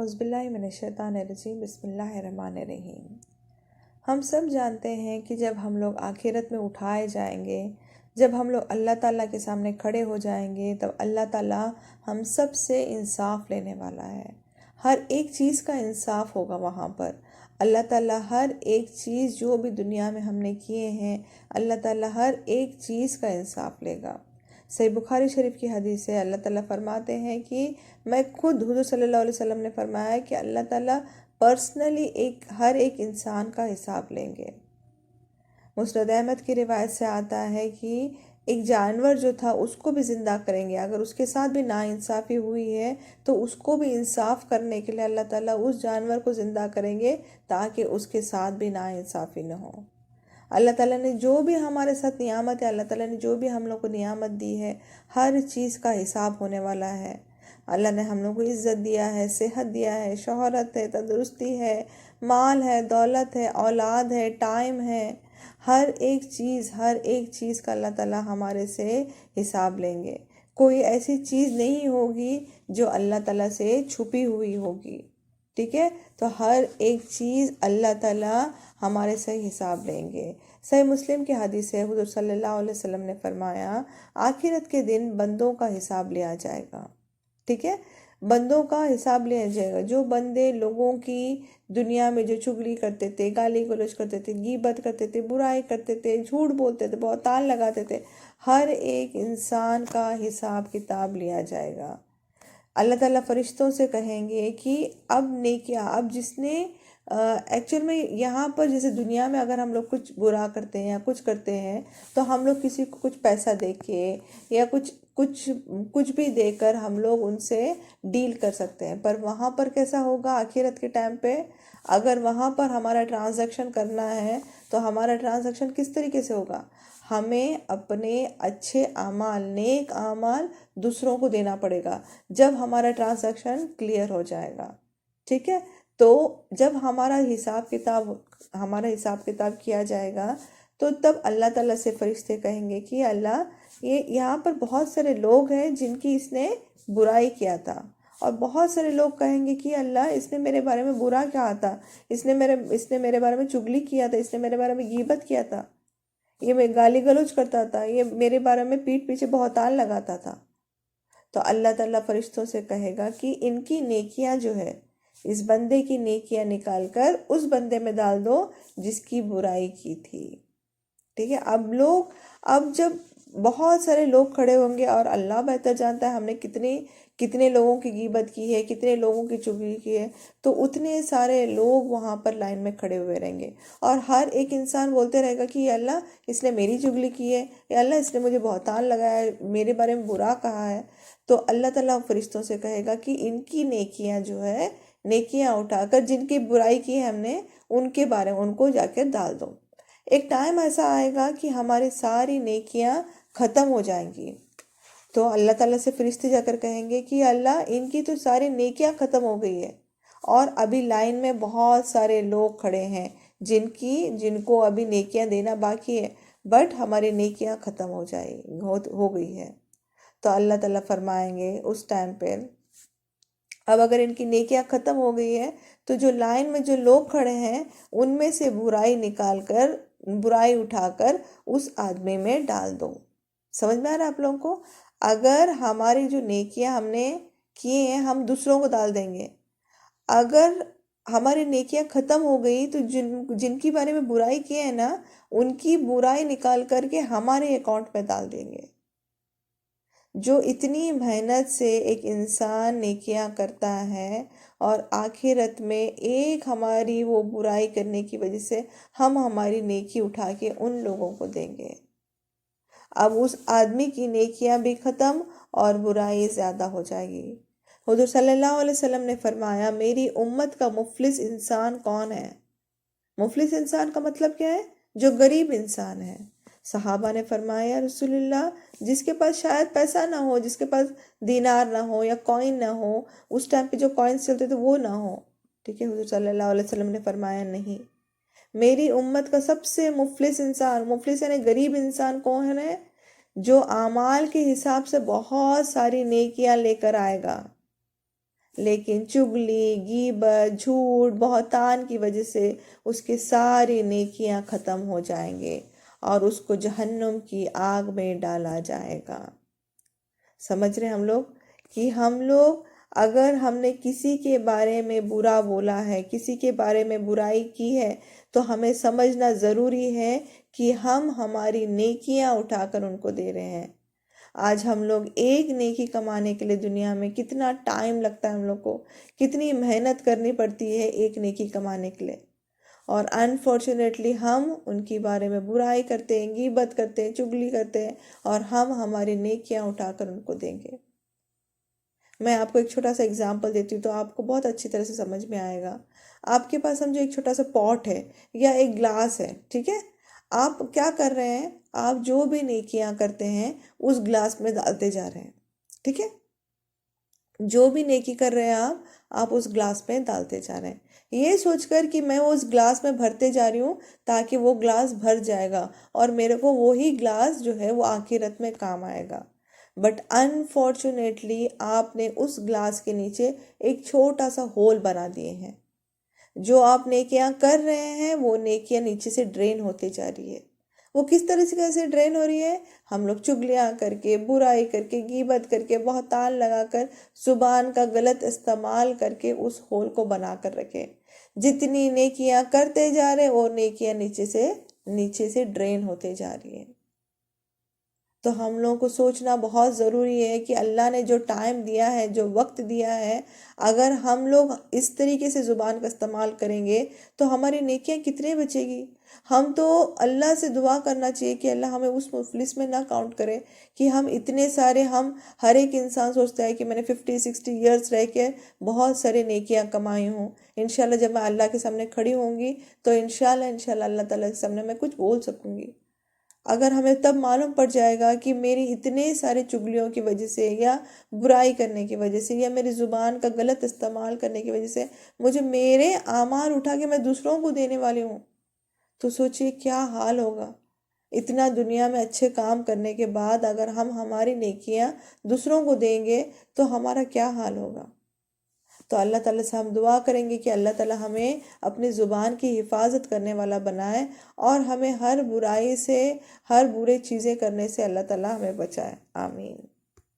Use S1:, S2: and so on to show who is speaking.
S1: اعوذ باللہ من الشیطان الرجیم، بسم اللہ الرحمن الرحیم۔ ہم سب جانتے ہیں کہ جب ہم لوگ آخرت میں اٹھائے جائیں گے، جب ہم لوگ اللہ تعالیٰ کے سامنے کھڑے ہو جائیں گے، تب اللہ تعالیٰ ہم سب سے انصاف لینے والا ہے۔ ہر ایک چیز کا انصاف ہوگا وہاں پر۔ اللہ تعالیٰ ہر ایک چیز جو بھی دنیا میں ہم نے کیے ہیں، اللہ تعالیٰ ہر ایک چیز کا انصاف لے گا۔ صحیح بخاری شریف کی حدیث ہے، اللہ تعالیٰ فرماتے ہیں کہ میں خود حضور صلی اللہ علیہ وسلم نے فرمایا کہ اللہ تعالیٰ پرسنلی ہر ایک انسان کا حساب لیں گے۔ مسند احمد کی روایت سے آتا ہے کہ ایک جانور جو تھا اس کو بھی زندہ کریں گے، اگر اس کے ساتھ بھی ناانصافی ہوئی ہے تو اس کو بھی انصاف کرنے کے لیے اللہ تعالیٰ اس جانور کو زندہ کریں گے تاکہ اس کے ساتھ بھی ناانصافی نہ ہو۔ اللہ تعالیٰ نے جو بھی ہمارے ساتھ نعمت ہے، اللہ تعالیٰ نے جو بھی ہم لوگ کو نعمت دی ہے، ہر چیز کا حساب ہونے والا ہے۔ اللہ نے ہم لوگ کو عزت دیا ہے، صحت دیا ہے، شہرت ہے، تندرستی ہے، مال ہے، دولت ہے، اولاد ہے، ٹائم ہے، ہر ایک چیز کا اللہ تعالیٰ ہمارے سے حساب لیں گے۔ کوئی ایسی چیز نہیں ہوگی جو اللہ تعالیٰ سے چھپی ہوئی ہوگی، ٹھیک ہے؟ تو ہر ایک چیز اللہ تعالیٰ ہمارے سے حساب لیں گے۔ صحیح مسلم کی حدیث ہے، حضور صلی اللہ علیہ وسلم نے فرمایا آخرت کے دن بندوں کا حساب لیا جائے گا، ٹھیک ہے؟ بندوں کا حساب لیا جائے گا۔ جو بندے لوگوں کی دنیا میں جو چغلی کرتے تھے، گالی گلوچ کرتے تھے، غیبت کرتے تھے، برائی کرتے تھے، جھوٹ بولتے تھے، بہتان لگاتے تھے، ہر ایک انسان کا حساب کتاب لیا جائے گا۔ اللہ تعالیٰ فرشتوں سے کہیں گے کہ اب نیکیاں، اب جس نے ایکچوئل میں یہاں پر جیسے دنیا میں اگر ہم لوگ کچھ برا کرتے ہیں یا کچھ کرتے ہیں تو ہم لوگ کسی کو کچھ پیسہ دے کے یا کچھ بھی دے کر ہم لوگ ان سے ڈیل کر سکتے ہیں، پر وہاں پر کیسا ہوگا آخرت کے ٹائم پہ؟ اگر وہاں پر ہمارا ٹرانزیکشن کرنا ہے تو ہمارا ٹرانزیکشن کس طریقے سے ہوگا؟ ہمیں اپنے اچھے اعمال، نیک اعمال دوسروں کو دینا پڑے گا جب ہمارا ٹرانزیکشن کلیئر ہو جائے گا، ٹھیک ہے؟ تو جب ہمارا حساب کتاب کیا جائے گا تو تب اللہ تعالیٰ سے فرشتے کہیں گے کہ اللہ، یہاں پر بہت سارے لوگ ہیں جن کی اس نے برائی کیا تھا، اور بہت سارے لوگ کہیں گے کہ اللہ اس نے میرے بارے میں برا کہا تھا، اس نے میرے بارے میں چغلی کیا تھا، اس نے میرے بارے میں غیبت کیا تھا، یہ میں گالی گلوچ کرتا تھا، یہ میرے بارے میں پیٹھ پیچھے بہتان لگاتا تھا۔ تو اللہ تعالیٰ فرشتوں سے کہے گا کہ ان کی نیکیاں جو ہے، اس بندے کی نیکیاں نکال کر اس بندے میں ڈال دو جس کی برائی کی تھی، ٹھیک ہے؟ اب جب بہت سارے لوگ کھڑے ہوں گے، اور اللہ بہتر جانتا ہے ہم نے کتنے لوگوں کی غیبت کی ہے، کتنے لوگوں کی چغلی کی ہے، تو اتنے سارے لوگ وہاں پر لائن میں کھڑے ہوئے رہیں گے، اور ہر ایک انسان بولتے رہے گا کہ یا اللہ اس نے میری چغلی کی ہے، یا اللہ اس نے مجھے بہتان لگایا ہے، میرے بارے میں برا کہا ہے۔ تو اللہ تعالیٰ فرشتوں سے کہے گا کہ ان کی نیکیاں جو ہے، نیکیاں اٹھا کر جن کی برائی کی ہے ہم نے، ان کے بارے میں ان کو جا کے ڈال دو۔ ایک ٹائم ایسا آئے گا کہ ہماری ساری نیکیاں ختم ہو جائیں گی، تو اللہ تعالیٰ سے فرشتے جا کر کہیں گے کہ اللہ ان کی تو ساری نیکیاں ختم ہو گئی ہے، اور ابھی لائن میں بہت سارے لوگ کھڑے ہیں جن کو ابھی نیکیاں دینا باقی ہے، بٹ ہماری نیکیاں ختم ہو گئی ہے۔ تو اللہ تعالیٰ فرمائیں گے اس ٹائم پہ، اب اگر ان کی نیکیاں ختم ہو گئی ہے تو جو لائن میں جو لوگ کھڑے ہیں ان میں سے برائی اٹھا کر اس آدمی میں ڈال دو۔ سمجھ میں آ رہا ہے آپ لوگوں کو؟ اگر ہماری جو نیکیاں ہم نے کیے ہیں ہم دوسروں کو ڈال دیں گے، اگر ہماری نیکیاں ختم ہو گئی تو جن کی بارے میں برائی کیے ہیں نا، ان کی برائی نکال کر کے ہمارے اکاؤنٹ میں ڈال دیں گے۔ جو اتنی محنت سے ایک انسان نیکیاں کرتا ہے، اور آخرت میں ایک ہماری وہ برائی کرنے کی وجہ سے ہم ہماری نیکی اٹھا کے ان لوگوں کو دیں گے، اب اس آدمی کی نیکیاں بھی ختم اور برائی زیادہ ہو جائے گی۔ حضور صلی اللہ علیہ وسلم نے فرمایا میری امت کا مفلس انسان کون ہے؟ مفلس انسان کا مطلب کیا ہے؟ جو غریب انسان ہے۔ صحابہ نے فرمایا یا رسول اللہ، جس کے پاس شاید پیسہ نہ ہو، جس کے پاس دینار نہ ہو یا کوئن نہ ہو، اس ٹائم پہ جو کوئنس چلتے تھے وہ نہ ہو، ٹھیک ہے؟ حضور صلی اللہ علیہ وسلم نے فرمایا نہیں، میری امت کا سب سے مفلس انسان، مفلس یعنی غریب انسان کون ہے؟ جو اعمال کے حساب سے بہت ساری نیکیاں لے کر آئے گا، لیکن چگلی، غیبت، جھوٹ، بہتان کی وجہ سے اس کی ساری نیکیاں ختم ہو جائیں گے اور اس کو جہنم کی آگ میں ڈالا جائے گا۔ سمجھ رہے ہم لوگ کہ ہم لوگ اگر ہم نے کسی کے بارے میں برا بولا ہے، کسی کے بارے میں برائی کی ہے، تو ہمیں سمجھنا ضروری ہے کہ ہم ہماری نیکیاں اٹھا کر ان کو دے رہے ہیں۔ آج ہم لوگ ایک نیکی کمانے کے لیے دنیا میں کتنا ٹائم لگتا ہے، ہم لوگ کو کتنی محنت کرنی پڑتی ہے ایک نیکی کمانے کے لیے، اور انفارچونیٹلی ہم ان کے بارے میں برائی کرتے ہیں، غیبت کرتے ہیں، چگلی کرتے ہیں، اور ہم ہماری نیکیاں اٹھا کر ان کو دیں گے۔ میں آپ کو ایک چھوٹا سا اگزامپل دیتی ہوں تو آپ کو بہت اچھی طرح سے سمجھ میں آئے گا۔ آپ کے پاس سمجھو ایک چھوٹا سا پاٹ ہے یا ایک گلاس ہے، ٹھیک ہے؟ آپ کیا کر رہے ہیں؟ آپ جو بھی نیکیاں کرتے ہیں اس گلاس میں ڈالتے جا رہے ہیں، ٹھیک ہے؟ جو بھی نیکی کر رہے ہیں آپ اس گلاس میں ڈالتے جا رہے ہیں، یہ سوچ کر کہ میں وہ اس گلاس میں بھرتے جا رہی ہوں تاکہ وہ گلاس بھر جائے گا اور میرے کو وہی گلاس جو ہے وہ آخرت میں کام آئے گا۔ بٹ انفارچونیٹلی آپ نے اس گلاس کے نیچے ایک چھوٹا سا ہول بنا دیے ہیں۔ جو آپ نیکیاں کر رہے ہیں وہ نیکیاں نیچے سے ڈرین ہوتے جا رہی ہے۔ وہ کس طرح سے کیسے ڈرین ہو رہی ہے؟ ہم لوگ چگلیاں کر کے، برائی کر کے، غیبت کر کے، بہتان لگا کر، زبان کا غلط استعمال کر کے اس ہول کو بنا کر رکھے۔ جتنی نیکیاں کرتے جا رہے اور نیکیاں نیچے سے ڈرین ہوتے جا رہی ہیں۔ تو ہم لوگوں کو سوچنا بہت ضروری ہے کہ اللہ نے جو ٹائم دیا ہے، جو وقت دیا ہے، اگر ہم لوگ اس طریقے سے زبان کا استعمال کریں گے تو ہماری نیکیاں کتنے بچے گی؟ ہم تو اللہ سے دعا کرنا چاہیے کہ اللہ ہمیں اس مفلس میں نہ کاؤنٹ کرے کہ ہم اتنے سارے، ہر ایک انسان سوچتا ہے کہ میں نے 50-60 ایئرس رہ کے بہت سارے نیکیاں کمائی ہوں، انشاءاللہ جب میں اللہ کے سامنے کھڑی ہوں گی تو انشاءاللہ اللہ تعالیٰ کے سامنے میں کچھ بول سکوں گی۔ اگر ہمیں تب معلوم پڑ جائے گا کہ میری اتنے سارے چگلیوں کی وجہ سے یا برائی کرنے کی وجہ سے یا میری زبان کا غلط استعمال کرنے کی وجہ سے مجھے میرے اعمال اٹھا کے میں دوسروں کو دینے والی ہوں، تو سوچئے کیا حال ہوگا۔ اتنا دنیا میں اچھے کام کرنے کے بعد اگر ہم ہماری نیکیاں دوسروں کو دیں گے تو ہمارا کیا حال ہوگا۔ تو اللہ تعالیٰ سے ہم دعا کریں گے کہ اللہ تعالیٰ ہمیں اپنی زبان کی حفاظت کرنے والا بنائے اور ہمیں ہر برائی سے، ہر برے چیزیں کرنے سے اللہ تعالیٰ ہمیں بچائے۔ آمین۔